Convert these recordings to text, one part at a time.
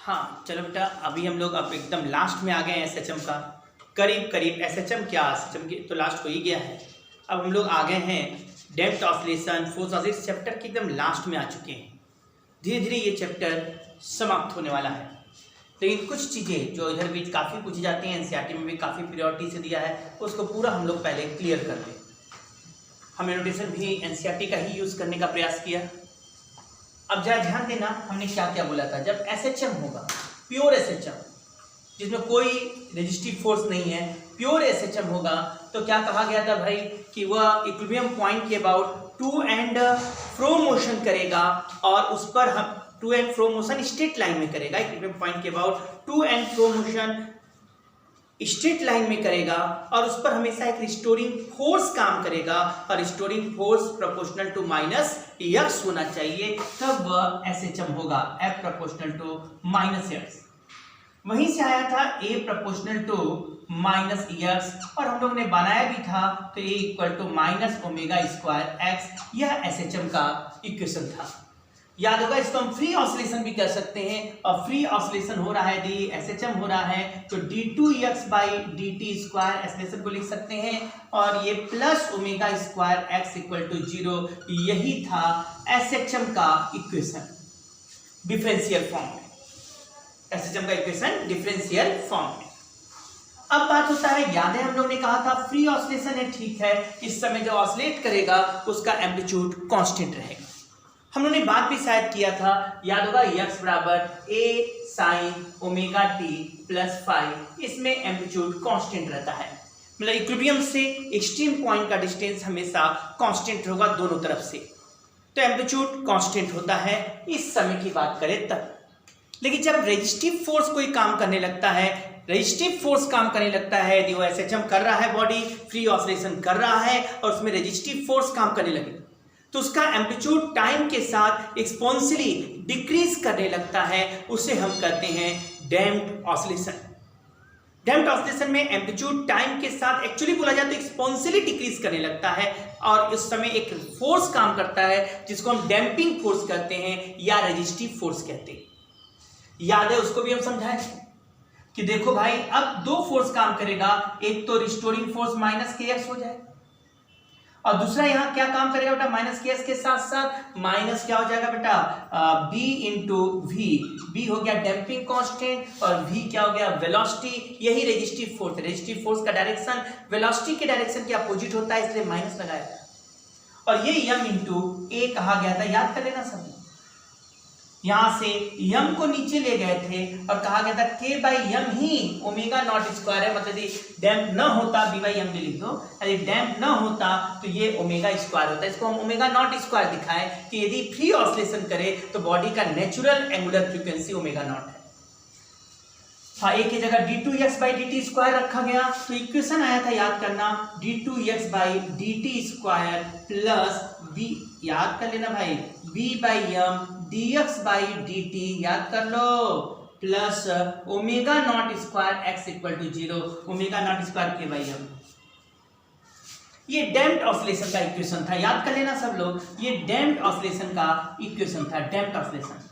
हाँ चलो बेटा, अभी हम लोग अब एकदम लास्ट में आ गए हैं एसएचएम का, करीब करीब एसएचएम क्या एसएचएम की तो लास्ट हो ही गया है। अब हम लोग आ गए हैं damped oscillation, force oscillation chapter के एकदम लास्ट में आ चुके हैं। धीरे धीरे ये चैप्टर समाप्त होने वाला है, लेकिन कुछ चीज़ें जो इधर बीच काफ़ी पूछी जाती हैं, एनसीईआरटी में भी काफ़ी प्रायोरिटी से दिया है, उसको पूरा हम लोग पहले क्लियर कर लें। हमने नोटेशन भी एनसीईआरटी का ही यूज़ करने का प्रयास किया। अब जरा ध्यान देना, हमने क्या क्या बोला था। जब एसएचएम होगा, प्योर एसएचएम जिसमें कोई रेजिस्टिव फोर्स नहीं है, प्योर एसएचएम होगा, तो क्या कहा गया था भाई कि वह इक्विलिब्रियम पॉइंट के about to and fro motion करेगा और उस पर हम to and fro motion straight line में करेगा। इक्विलिब्रियम पॉइंट के about to and fro motion straight line में करेगा और उस पर हमेशा एक रिस्टोरिंग फोर्स काम करेगा और restoring force proportional to minus x होना चाहिए, तब वह एसएचएम होगा, F proportional to minus x. वहीं से आया था a proportional to minus x और हम लोग ने बनाया भी था, तो a equal to minus omega square x, यह एसएचएम का इक्वेशन था। याद होगा, इसको हम फ्री ऑसिलेशन भी कर सकते हैं और फ्री ऑसिलेशन हो रहा है, डी एसएचएम हो रहा है, तो d2x by D T square SHM को लिख सकते हैं और ये plus omega square x equal to 0, यही था एसएचएम का इक्वेशन डिफरेंशियल फॉर्म में। एसएचएम का इक्वेशन डिफरेंशियल फॉर्म में। अब बात होता है, याद है हम लोग ने कहा था फ्री ऑसिलेशन है, ठीक है, इस समय जो ऑसिलेट करेगा उसका एम्पलीट्यूड कांस्टेंट रहेगा। हम लोगों ने बात भी शायद किया था, याद होगा, x बराबर a sine omega T plus five, इसमें एम्पलीट्यूड कांस्टेंट रहता है, मतलब इक्विलिब्रियम से एक्सट्रीम पॉइंट का डिस्टेंस हमेशा कांस्टेंट होगा दोनों तरफ से, तो एम्पलीट्यूड कांस्टेंट होता है इस समय की बात करें तब। लेकिन जब रेजिस्टिव फोर्स कोई काम करने लगता है, रेजिस्टिव फोर्स काम करने लगता है, यदि वो एसएचएम कर रहा है, बॉडी फ्री ऑसिलेशन कर रहा है और उसमें रेजिस्टिव फोर्स काम करने लगे, तो उसका एम्पलीट्यूड टाइम के साथ एक्सपोनेंशियली डिक्रीज करने लगता है, उसे हम कहते हैं डैम्प्ड ऑसिलेशन। डैम्प्ड ऑसिलेशन में एम्पलीट्यूड टाइम के साथ एक्चुअली बोला जाए तो एक्सपोनेंशियली डिक्रीज करने लगता है और इस समय एक फोर्स काम करता है जिसको हम डैम्पिंग फोर्स कहते हैं या रेजिस्टिव फोर्स कहते हैं। याद है, उसको भी हम समझाए कि देखो भाई, अब दो फोर्स काम करेगा, एक तो रिस्टोरिंग फोर्स माइनस के एक्स हो जाए और दूसरा यहाँ क्या काम करेगा बेटा, माइनस के एक्स के साथ साथ माइनस क्या हो जाएगा बेटा, बी इंटू वी, बी हो गया डैम्पिंग कांस्टेंट और वी क्या हो गया, वेलोसिटी। यही रेजिस्टिव फोर्स, रेजिस्टिव फोर्स का डायरेक्शन वेलोसिटी के डायरेक्शन के अपोजिट होता है, इसलिए माइनस लगाया और ये यम इंटू ए कहा गया था, याद कर लेना सब। यहां से यम को नीचे ले गए थे और कहा गया था के बाई यम ही ओमेगा नॉट स्क्वायर है, मतलब यदि डैम्प न होता, बी बाई यम भी लिख दो, यदि डैम्प न होता तो ये ओमेगा स्क्वायर होता है। इसको हम ओमेगा नॉट स्क्वायर दिखाएं कि यदि फ्री ऑसिलेशन करे तो बॉडी का natural angular frequency omega naught है। हाँ, एक की जगह d2x by D T square रखा गया, तो इक्वेशन आया था, याद करना, d2x by D T square plus b, याद कर लेना भाई, b by m dx by D T, याद कर लो, plus omega naught square x equal to 0, omega naught square के बाई यम। ये डैम्प्ड ऑसिलेशन का इक्वेशन था, याद कर लेना सब लोग, ये डैम्प्ड ऑसिलेशन का इक्वेशन था, डैम्प्ड ऑसिलेशन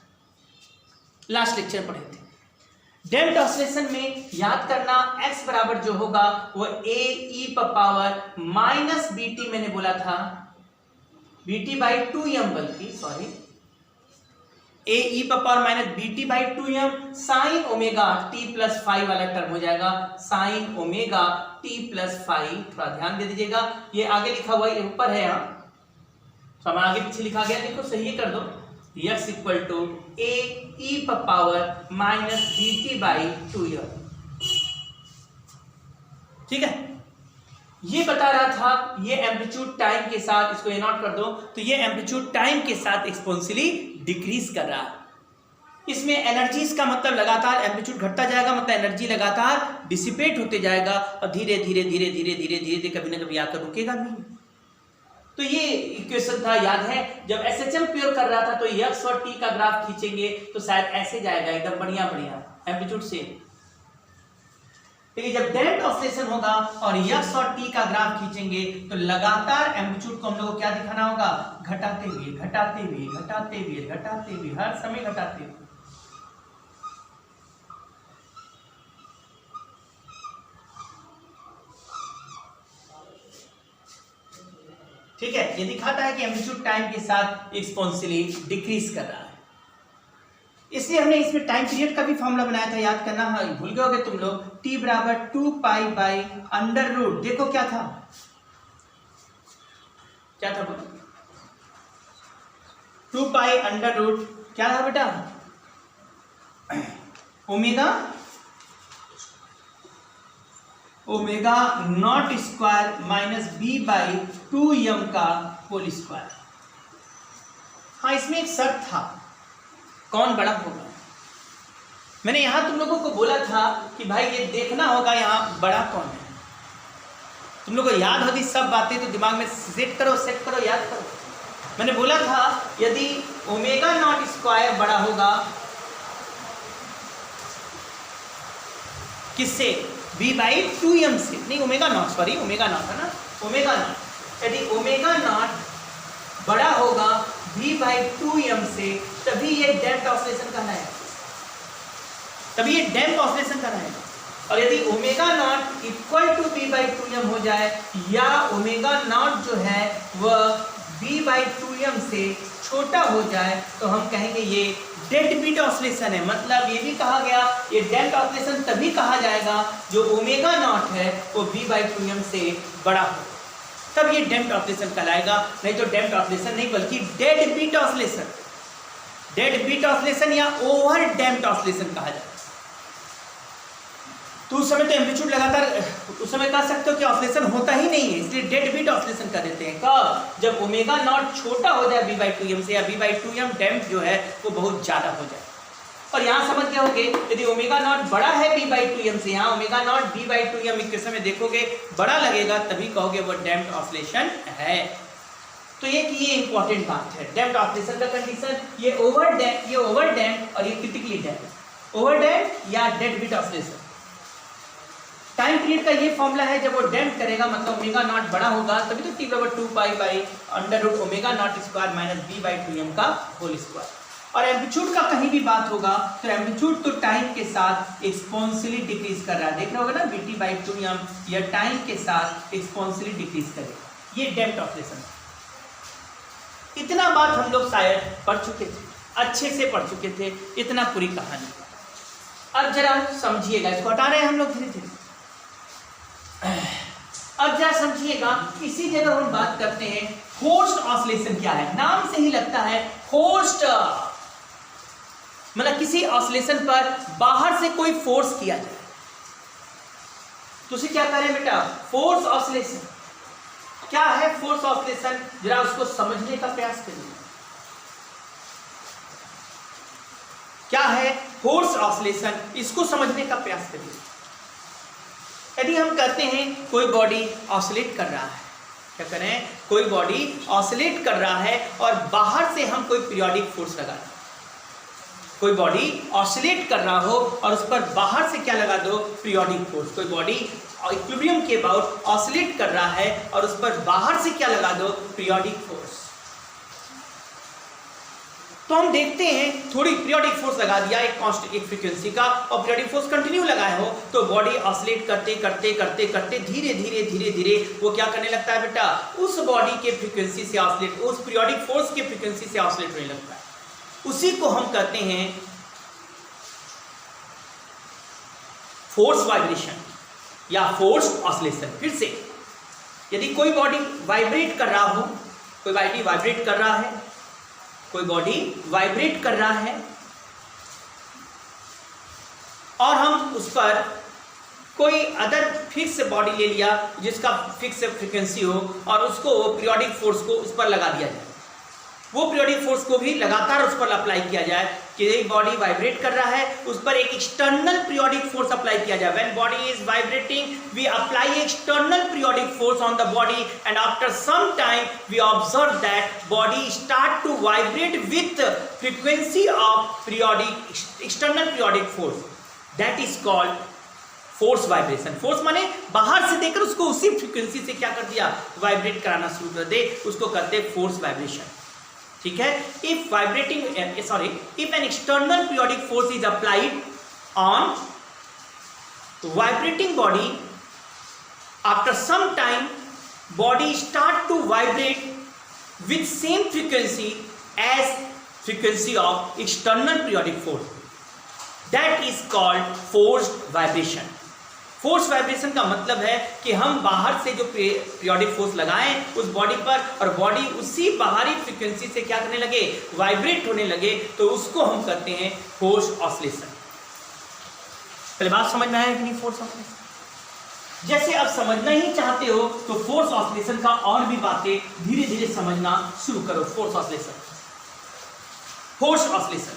लास्ट लेक्चर पढ़े थे। डैम्प्ड ऑसिलेशन में याद करना, x बराबर जो होगा वो a e power minus b t, मैंने बोला था बी टी बाई 2m, बल्कि sorry a e power minus b t by 2m sine omega t plus five वाला टर्म हो जाएगा, sine omega t plus five. थोड़ा ध्यान दे दीजिएगा, ये आगे लिखा हुआ है, ऊपर है यहाँ, तो हमारा आगे पीछे लिखा गया, देखो सही कर दो, x equal to a e power minus b t by 2m, ठीक है। ये बता रहा था, ये एम्पलीट्यूड टाइम के साथ, इसको ए नॉट कर दो, तो ये एम्पलीट्यूड टाइम के साथ एक्सपोनेंशियली डिक्रीज कर रहा है। इसमें एनर्जी का मतलब लगातार एम्पलीट्यूड घटता जाएगा, मतलब एनर्जी लगातार डिसिपेट होते जाएगा और धीरे धीरे धीरे धीरे धीरे धीरे कभी ना कभी आकर रुकेगा नहीं। तो ये इक्वेशन था, याद है, जब एसएचएम प्योर कर रहा था तो एक्स और टी का ग्राफ खींचेंगे तो शायद ऐसे जाएगा, एकदम बढ़िया बढ़िया एम्पलीट्यूड से। लेकिन जब डैम्प्ड ऑसिलेशन होगा और x और t का ग्राफ खींचेंगे तो लगातार एम्पलीट्यूड को हम लोग को क्या दिखाना होगा, घटाते हुए घटाते हुए घटाते हुए घटाते हुए, हर समय घटाते हुए। ठीक है, ये दिखाता है कि एम्पलीट्यूड टाइम के साथ एक्सपोनेंशियली डिक्रीज कर रहा है। इसलिए हमने इसमें टाइम पीरियड का भी फॉर्मूला बनाया था, याद करना। हाँ, भूल गए होगे तुम लोग। t बराबर 2π/√। देखो क्या था, क्या था बोलो? 2π/√। क्या था बेटा? Omega naught square minus b/2m का होल स्क्वायर। हाँ, इसमें एक शर्त था, कौन बड़ा होगा। मैंने यहां तुम लोगों को बोला था कि भाई ये देखना होगा यहां बड़ा कौन है। तुम लोगों को याद होगी सब बातें, तो दिमाग में सेट करो, याद करो। मैंने बोला था यदि ओमेगा नॉट स्क्वायर बड़ा होगा किससे? b/2m से। नहीं, omega naught, sorry, omega naught है ना, ओमेगा नॉट। यदि ओमेगा नॉट बड़ा होगा b/2m से, तभी ये डैम्प्ड ऑसिलेशन कहलाएगा, तभी ये डैम्प्ड ऑसिलेशन कहलाएगा। और यदि omega naught equal to b/2m हो जाए, या ओमेगा नॉट जो है वह b/2m से छोटा हो जाए, तो हम कहेंगे ये डेड बीट ऑसिलेशन है। मतलब ये भी कहा गया ये डैम्प्ड ऑसिलेशन तभी कहा जाएगा जो ओमेगा नॉट है वो b/2m से बड़ा हो, तब ये डैम्प्ड ऑसिलेशन कहलाएगा। नहीं तो डैम्प्ड ऑसिलेशन नहीं, बल्कि dead beat oscillation, dead beat oscillation या ओवर डैम्प्ड ऑसिलेशन कहा जाएगा। तो उस समय तो एम्पलीट्यूड लगातार, उस समय कह सकते हो कि ऑसिलेशन होता ही नहीं है, इसलिए डेड बीट ऑसिलेशन कर देते हैं। कब? जब ओमेगा नॉट छोटा हो जाए b/2m से, या b/2m डैम्प जो है वो बहुत ज्यादा हो जाए। और यहाँ समझ गए होंगे, यदि ओमेगा नॉट बड़ा है b/2m से, यहाँ ओमेगा नॉट b/2m इक्वेशन में देखोगे बड़ा लगेगा, तभी कहोगे वो डैम्प्ड ऑसिलेशन है। तो ये इंपॉर्टेंट बात है, डैम्प्ड ऑसिलेशन का कंडीशन, ये ओवर डैम्प और ये क्रिटिकली डैम्प। ओवर डैम्प या dead beat oscillation. Time period का ये फॉर्मूला है, जब वो डैम्प करेगा मतलब ओमेगा नॉट बड़ा होगा, तभी तो t बराबर 2π/√ω नॉट स्क्वायर माइनस b/2m का होल स्क्वायर। और एम्पलीट्यूड का कहीं भी बात होगा तो एम्पलीट्यूड तो टाइम के साथ एक्सपोनेंशियली डिक्रीज कर रहा है। देख रहे होगे ना, bt/2m ये टाइम के साथ एक्सपोनेंशियली डिक्रीज करेगा, ये डैम्प्ड ऑसिलेशन है। इतना बात हम लोग शायद पढ़ चुके थे, अच्छे से पढ़ चुके थे, इतना पूरी कहानी। अब जरा समझिएगा, इसको हटा रहे हैं हम लोग धीरे धीरे। अब जरा समझिएगा, इसी जगह हम बात करते हैं फोर्स्ड ऑसिलेशन क्या है। नाम से ही लगता है फोर्स्ड, मतलब किसी ऑसिलेशन पर बाहर से कोई फोर्स किया जाए तो उसे क्या करें बेटा? Force oscillation. क्या है फोर्स ऑसिलेशन? जरा उसको समझने का प्रयास करिए। क्या है फोर्स ऑसिलेशन, इसको समझने का प्रयास करिए। यदि हम कहते हैं कोई बॉडी ऑसिलेट कर रहा है, क्या करें? कोई बॉडी ऑसिलेट कर रहा है और बाहर से हम कोई पीरियोडिक फोर्स लगा दें। कोई बॉडी ऑसिलेट कर रहा हो और उस पर बाहर से क्या लगा दो? Periodic force. कोई बॉडी इक्विलिब्रियम के अबाउट ऑसिलेट कर रहा है और उस पर बाहर से क्या लगा दो? Periodic force. तो हम देखते हैं थोड़ी पीरियोडिक फोर्स लगा दिया एक कांस्टेंट एक फ्रीक्वेंसी का, और पीरियोडिक फोर्स कंटिन्यू लगाया हो तो बॉडी ऑसिलेट करते करते करते करते धीरे धीरे धीरे धीरे वो क्या करने लगता है बेटा? उस बॉडी के फ्रीक्वेंसी से ऑसिलेट, उस पीरियोडिक फोर्स के फ्रीक्वेंसी से ऑसिलेट होने लगता है। उसी को हम कहते हैं फोर्स वाइब्रेशन या फोर्स ऑसिलेशन। फिर से, यदि कोई बॉडी वाइब्रेट कर रहा हो, कोई बॉडी वाइब्रेट कर रहा है, कोई बॉडी वाइब्रेट कर रहा है और हम उस पर कोई अदर फिक्स बॉडी ले लिया जिसका फिक्स फ्रीक्वेंसी हो और उसको पीरियोडिक फोर्स को उस पर लगा दिया जाए, वो पीरियोडिक फोर्स को भी लगातार उस पर अप्लाई किया जाए कि एक बॉडी वाइब्रेट कर रहा है, उस पर एक एक्सटर्नल पीरियोडिक फोर्स अप्लाई किया जाए। When body is vibrating we apply external periodic force on the body and after some time we observe that body start to vibrate with frequency of periodic external periodic force, that is called force vibration. Force माने बाहर से देकर उसको उसी frequency से क्या कर दिया? वाइब्रेट कराना शुरू कर दे, उसको कहते हैं फोर्स वाइब्रेशन। ठीक है? If an external periodic force is applied on vibrating body after some time body start to vibrate with same frequency as frequency of external periodic force. That is called forced vibration. Force vibration का मतलब है कि हम बाहर से जो periodic force लगाएं उस बॉडी पर और बॉडी उसी बाहरी फ्रीक्वेंसी से क्या करने लगे, वाइब्रेट होने लगे, तो उसको हम कहते हैं फोर्स ऑसिलेशन। पहले बात समझ में आया कि नहीं? फोर्स ऑसिलेशन जैसे अब समझना ही चाहते हो तो फोर्स ऑसिलेशन का और भी बातें धीरे धीरे समझना शुरू करो। Force oscillation, force oscillation,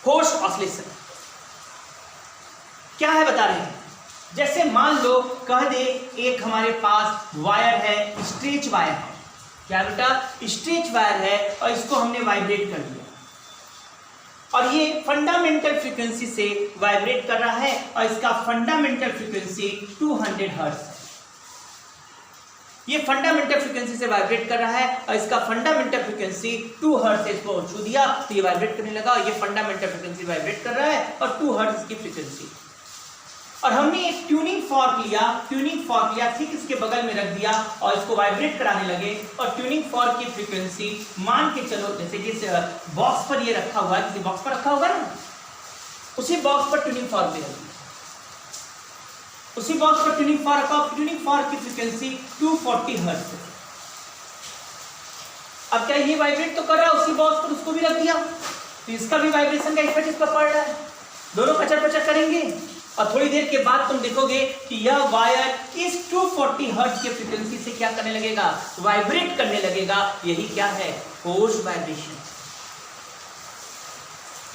force oscillation क्या है बता रहे हैं। जैसे मान लो कह दे एक हमारे पास वायर है, स्ट्रेच वायर है, क्या बेटा, स्ट्रेच वायर है, और इसको हमने वाइब्रेट कर दिया और ये फंडामेंटल फ्रीक्वेंसी से वाइब्रेट कर रहा है और इसका फंडामेंटल फ्रीक्वेंसी 200 हर्ट्ज है। ये फंडामेंटल फ्रीक्वेंसी से वाइब्रेट कर रहा है और इसका फंडामेंटल फ्रीक्वेंसी 2 हर्ट्ज से इसको छू दिया तो ये वाइब्रेट करने लगा और ये फंडामेंटल फ्रीक्वेंसी वाइब्रेट कर रहा है और 2 हर्ट्ज इसकी फ्रीक्वेंसी। और हमने एक ट्यूनिंग फॉर्क लिया, ठीक इसके बगल में रख दिया और इसको वाइब्रेट कराने लगे और ट्यूनिंग फॉर्क की फ्रीक्वेंसी मान के चलो, जैसे कि इस बॉक्स पर ये रखा हुआ है, किसी बॉक्स पर रखा होगा ना, उसी बॉक्स पर ट्यूनिंग फॉर्क भी रखा, उसी बॉक्स पर ट्यूनिंग फॉर्क रखा, ट्यूनिंग फॉर्क की फ्रीक्वेंसी 240 हर्ट्ज है। अब क्या ये वाइब्रेट तो कर रहा है उसी बॉक्स पर, उसको भी रख दिया तो इसका भी वाइब्रेशन का इफेक्ट इस पर पड़ रहा है, दोनों पचर पचर करेंगे और थोड़ी देर के बाद तुम देखोगे कि यह वायर इस 240 हर्ट्ज के फ्रीक्वेंसी से क्या करने लगेगा, वाइब्रेट करने लगेगा। यही क्या है, फोर्स वाइब्रेशन।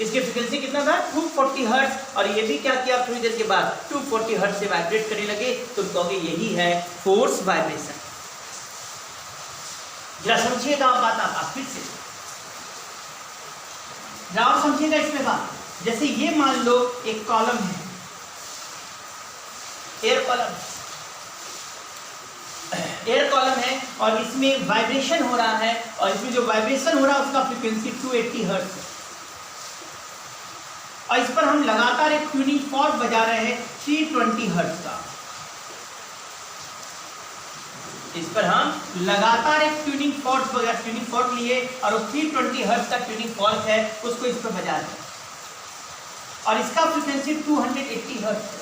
इसकी फ्रीक्वेंसी कितना था, 240 हर्ट्ज, और ये भी क्या किया, थोड़ी देर के बाद 240 हर्ट्ज से वाइब्रेट करने लगे, तुम कहोगे यही है फोर्स वाइब्रेशन। जरा समझिएगा आप बात, आप फिर से जरा समझिएगा इसमें बात। जैसे ये मान लो एक कॉलम है, एयर कॉलम है और इसमें वाइब्रेशन हो रहा है और इसमें जो वाइब्रेशन हो रहा है उसका फ्रीक्वेंसी 280 हर्ट्ज है और इस पर हम लगातार एक ट्यूनिंग फॉर्क बजा रहे हैं 320 हर्ट्ज का। इस पर हम लगातार एक ट्यूनिंग फॉर्क लिए और 320 हर्ट्ज का ट्यूनिंग फॉर्क है, उसको इस पर बजा रहे हैं और इसका फ्रीक्वेंसी 280 हर्ट्ज है।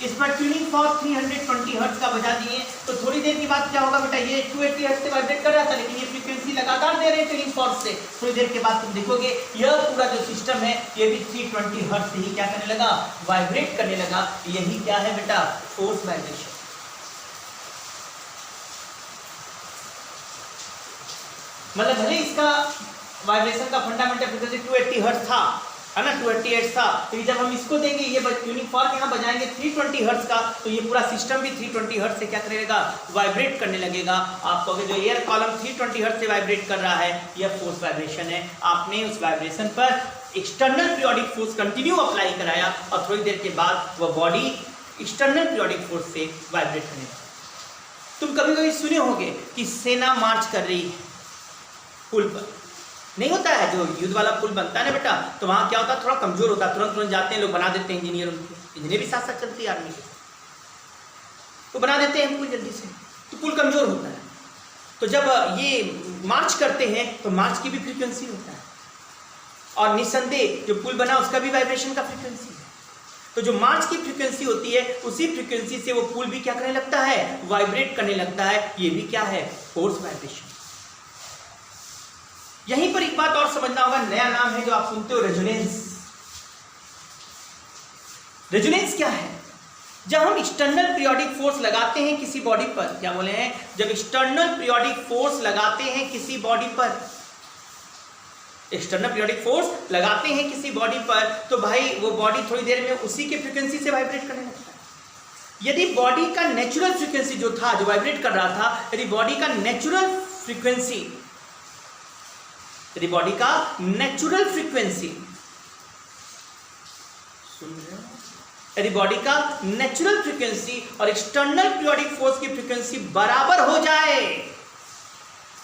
इस पर ट्यूनिंग फॉर्क 320 हर्ट्ज का बजा दिए तो थोड़ी देर के बाद क्या होगा बेटा, ये 280 हर्ट्ज से वाइब्रेट कर रहा था लेकिन ये फ्रीक्वेंसी लगातार दे रहे हैं ट्यूनिंग फॉर्क से। थोड़ी देर के बाद तुम देखोगे यह पूरा जो सिस्टम है ये भी 320 हर्ट्ज से ही क्या करने लगा, वाइब्रेट करने लगा। यही क्या है बेटा, फोर्स वाइब्रेशन। मतलब भले इसका वाइब्रेशन का फंडामेंटल फ्रीक्वेंसी 280 हर्ट्ज था, है ना, 280 हर्ट्ज था, तो जब हम इसको देंगे, ये ट्यूनिंग फॉर्क यहाँ बजाएंगे 320 हर्ट्ज का, तो ये पूरा सिस्टम भी 320 हर्ट्ज से क्या करने लगेगा, वाइब्रेट करने लगेगा। आप कहोगे जो एयर कॉलम 320 हर्ट्ज से वाइब्रेट कर रहा है यह फोर्स वाइब्रेशन है। आपने उस वाइब्रेशन पर external periodic force continue apply कराया और थोड़ी देर के बाद वह बॉडी एक्सटर्नल पीरियोडिक फोर्स से वाइब्रेट करने लगा। तुम कभी कभी सुने होंगे कि सेना मार्च कर रही है पुल पर, नहीं होता है जो युद्ध वाला पुल बनता है ना बेटा, तो वहाँ क्या होता है, थोड़ा कमजोर होता है, तुरंत तुरंत जाते हैं लोग, बना देते हैं इंजीनियर भी साथ साथ चलती है आर्मी के, तो बना देते हैं पुल जल्दी से, तो पुल कमजोर होता है। तो जब ये मार्च करते हैं तो मार्च की भी फ्रीक्वेंसी होता है और निस्संदेह जो पुल बना उसका भी वाइब्रेशन का फ्रीक्वेंसी है। तो जो मार्च की फ्रीक्वेंसी होती है उसी फ्रीक्वेंसी से वो पुल भी क्या करने लगता है, वाइब्रेट करने लगता है। ये भी क्या है, फोर्स वाइब्रेशन। यहीं पर एक बात और समझना होगा, नया नाम है जो आप सुनते हो, रेजोनेंस। रेजोनेंस क्या है? जब हम एक्सटर्नल पीरियोडिक फोर्स लगाते हैं किसी बॉडी पर, क्या बोले हैं, जब एक्सटर्नल पीरियोडिक फोर्स लगाते हैं किसी बॉडी पर, एक्सटर्नल पीरियोडिक फोर्स लगाते हैं किसी बॉडी पर, तो भाई वो बॉडी थोड़ी देर में उसी के फ्रीक्वेंसी से वाइब्रेट करने लगता है। यदि बॉडी का नेचुरल फ्रीक्वेंसी जो था, जो वाइब्रेट कर रहा था, यदि बॉडी का नेचुरल फ्रीक्वेंसी यदि बॉडी का नेचुरल फ्रीक्वेंसी और एक्सटर्नल पीरियोडिक फोर्स की फ्रीक्वेंसी बराबर हो जाए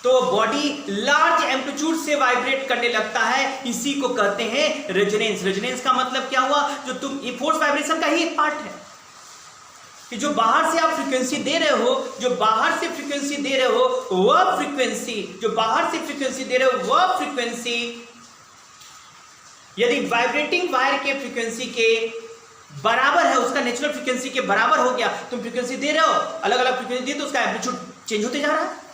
तो बॉडी लार्ज एम्पलीट्यूड से वाइब्रेट करने लगता है। इसी को कहते हैं रेजोनेंस। रेजोनेंस का मतलब क्या हुआ, जो तुम, ये फोर्स वाइब्रेशन का ही एक पार्ट है। कि जो बाहर से आप फ्रीक्वेंसी दे रहे हो, जो बाहर से फ्रीक्वेंसी दे रहे हो वह फ्रीक्वेंसी, जो बाहर से फ्रीक्वेंसी दे रहे हो वह फ्रीक्वेंसी यदि वाइब्रेटिंग वायर के फ्रीक्वेंसी के बराबर है, उसका नेचुरल फ्रीक्वेंसी के बराबर हो गया, तुम फ्रीक्वेंसी दे रहे हो, अलग अलग फ्रीक्वेंसी दी तो उसका एम्पलीट्यूड चेंज होते जा रहा है।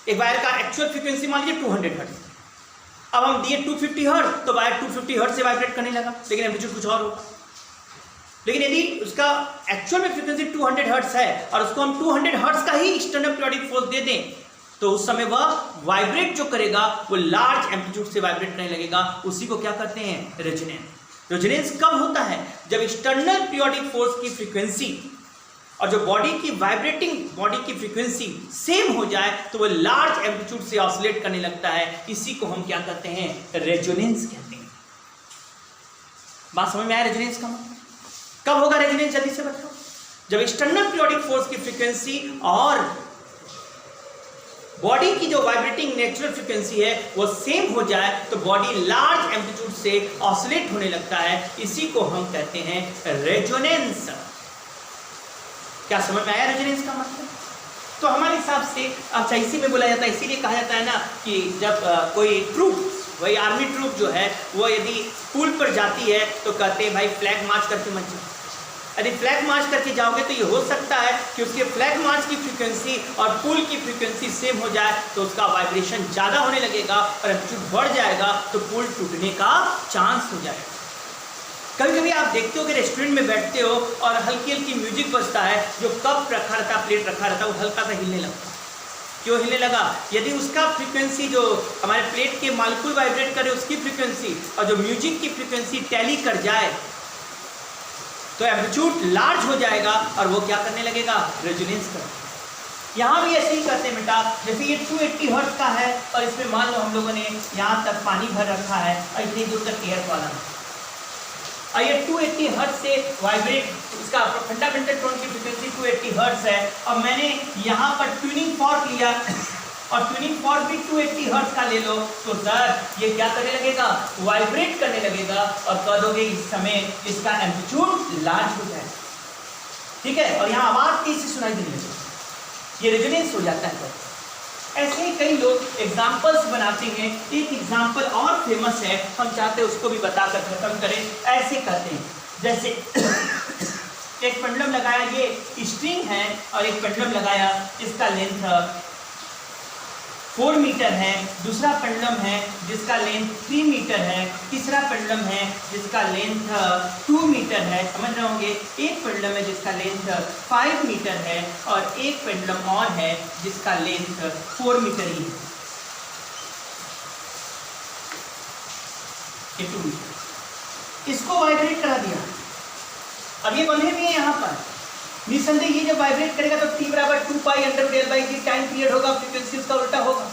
एक वायर का एक्चुअल फ्रीक्वेंसी मान लीजिए 200 हर्ट्ज, अब हम दिए 250 हर्ट्ज तो वायर 250 हर्ट्ज से वाइब्रेट करने लगा, लेकिन एम्पलीट्यूड कुछ और होगा। लेकिन यदि उसका एक्चुअल में फ्रीक्वेंसी 200 हर्ट्ज है और उसको हम 200 हर्ट्ज का ही एक्सटर्नल पीरियोडिक फोर्स दे दें तो उस समय वह वाइब्रेट जो करेगा वो लार्ज एम्पलीट्यूड से वाइब्रेट करने लगेगा। उसी को क्या कहते हैं? रेजोनेंस। रेजोनेंस कब होता है? जब एक्सटर्नल पीरियोडिक फोर्स की फ्रीक्वेंसी और जो बॉडी की वाइब्रेटिंग बॉडी की फ्रीक्वेंसी सेम हो जाए तो वो लार्ज एम्पलीट्यूड से ऑसिलेट करने लगता है। इसी को हम क्या कहते हैं? रेजोनेंस कहते हैं। बात समझ में आया? रेजोनेंस का मतलब कब होगा रेजोनेंस? जल्दी से बताओ। जब एक्सटर्नल पीरियोडिक फोर्स की फ्रीक्वेंसी और बॉडी की जो वाइब्रेटिंग नेचुरल फ्रीक्वेंसी है वो सेम हो जाए तो बॉडी लार्ज एम्पलीट्यूड से ऑसिलेट होने लगता है। इसी को हम कहते हैं रेजोनेंस। क्या समझ में आया रेजोनेंस का मतलब? तो हमारे हिसाब से अच्छा इसी में बोला जाता है, इसीलिए कहा जाता है ना कि जब कोई ट्रूप, वही आर्मी ट्रूप जो है वो यदि पुल पर जाती है तो कहते हैं भाई फ्लैग मार्च करके मत जाओ। यदि फ्लैग मार्च करके जाओगे तो ये हो सकता है कि उसके फ्लैग मार्च की फ्रीक्वेंसी और पुल की फ्रीक्वेंसी सेम हो जाए तो उसका वाइब्रेशन ज़्यादा होने लगेगा और एम्पलीट्यूड बढ़ जाएगा तो पुल टूटने का चांस हो जाएगा। कभी कभी आप देखते हो कि रेस्टोरेंट में बैठते हो और हल्की हल्की म्यूजिक बजता है, जो कप रखा रहता है, प्लेट रखा रहता है, वो हल्का सा हिलने लगता है। क्यों हिलने लगा? यदि उसका फ्रीक्वेंसी जो हमारे प्लेट के मालिक्यूल वाइब्रेट करे उसकी फ्रीक्वेंसी और जो म्यूजिक की फ्रीक्वेंसी टैली कर जाए तो एम्पलीट्यूड लार्ज हो जाएगा और वो क्या करने लगेगा? रेजोनेंस कर। यहाँ भी ऐसे ही करते हैं बेटा। जैसे ये 280 हर्ट्ज का है और इसमें मान लो हम लोगों ने यहाँ तक पानी भर रखा है और इतनी दूर तक एयर वाला है और ये 280 हर्ट्ज से वाइब्रेट, इसका फंडामेंटल टोन की फ्रीक्वेंसी 280 हर्ट्ज है और मैंने यहाँ पर ट्यूनिंग फॉर्क लिया और ट्यूनिंग फॉर्क भी 280 हर्ट्ज का ले लो तो सर ये क्या करने लगेगा? वाइब्रेट करने लगेगा और कह दोगे इस समय इसका एम्पलीट्यूड लार्ज हो जाए, ठीक है, और यहाँ आवाज तेज से सुनाई देने लगेगी, ये रेजोनेंस हो जाता है। ऐसे ही कई लोग एग्जाम्पल्स बनाते हैं। एक एग्जाम्पल और फेमस है, हम चाहते हैं उसको भी बताकर खत्म करें। ऐसे कहते हैं जैसे एक पेंडुलम लगाया, ये स्ट्रिंग है और एक पेंडुलम लगाया, इसका लेंथ 4 मीटर है, दूसरा पेंडुलम है जिसका लेंथ 3 मीटर है, तीसरा पेंडुलम है जिसका लेंथ 2 मीटर है, समझ रहे होंगे। एक पेंडुलम है जिसका लेंथ 5 मीटर है और एक पेंडुलम और है जिसका लेंथ 4 मीटर ही है, ये 2 मीटर। इसको वाइब्रेट करा दिया, अब ये बंधे भी है यहाँ पर। निसंदेह ये जब वाइब्रेट करेगा तो t बराबर 2π/L/g टाइम पीरियड होगा, फ्रीक्वेंसी उसका उल्टा होगा।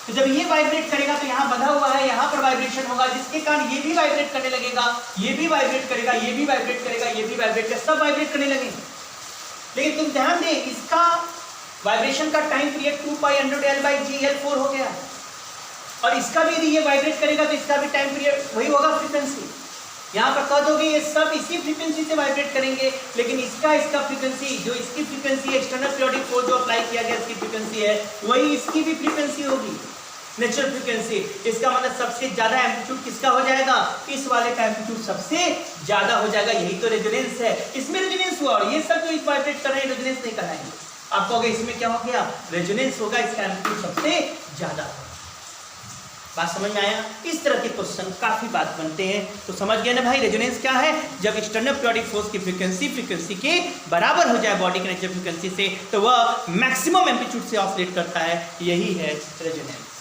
तो जब ये वाइब्रेट करेगा तो यहाँ बंधा हुआ है, यहाँ पर वाइब्रेशन होगा जिसके कारण ये भी वाइब्रेट करने लगेगा, ये भी वाइब्रेट करेगा, ये भी वाइब्रेट करेगा, ये भी वाइब्रेट करेगा, सब वाइब्रेट करने लगेंगे। लेकिन तुम ध्यान दें, इसका वाइब्रेशन का टाइम पीरियड 2π/L/g L4 हो गया और इसका भी यदि ये वाइब्रेट करेगा तो इसका भी टाइम पीरियड वही होगा, फ्रीक्वेंसी। यहाँ पर कह दोगे ये सब इसी फ्रीक्वेंसी से वाइब्रेट करेंगे, लेकिन इसका फ्रीक्वेंसी, जो इसकी फ्रीक्वेंसी एक्सटर्नल पीरियोडिक फोर्स जो अप्लाई किया गया इसकी फ्रीक्वेंसी है, वही इसकी भी फ्रीक्वेंसी होगी, नेचुरल फ्रीक्वेंसी। इसका मतलब सबसे ज्यादा एम्पलीट्यूड किसका हो जाएगा? इस वाले का एम्पलीट्यूड सबसे ज्यादा हो जाएगा। यही तो रेजोनेंस है, इसमें रेजोनेंस हुआ और ये सब जो इस वाइब्रेट कर रहे हैं रेजोनेंस नहीं कराएंगे। आप कहोगे इसमें क्या हो गया? रेजोनेंस होगा, इसका एम्पलीट्यूड सबसे ज्यादा। बात समझ में आया? इस तरह के क्वेश्चन काफी बात बनते हैं। तो समझ गए ना भाई रेजोनेंस क्या है? जब एक्सटर्नल पीरियोडिक फोर्स की फ्रीक्वेंसी के बराबर हो जाए बॉडी के नेचुरल फ्रीक्वेंसी से तो वह मैक्सिमम एम्पलीट्यूड से ऑसिलेट करता है, यही है रेजोनेंस।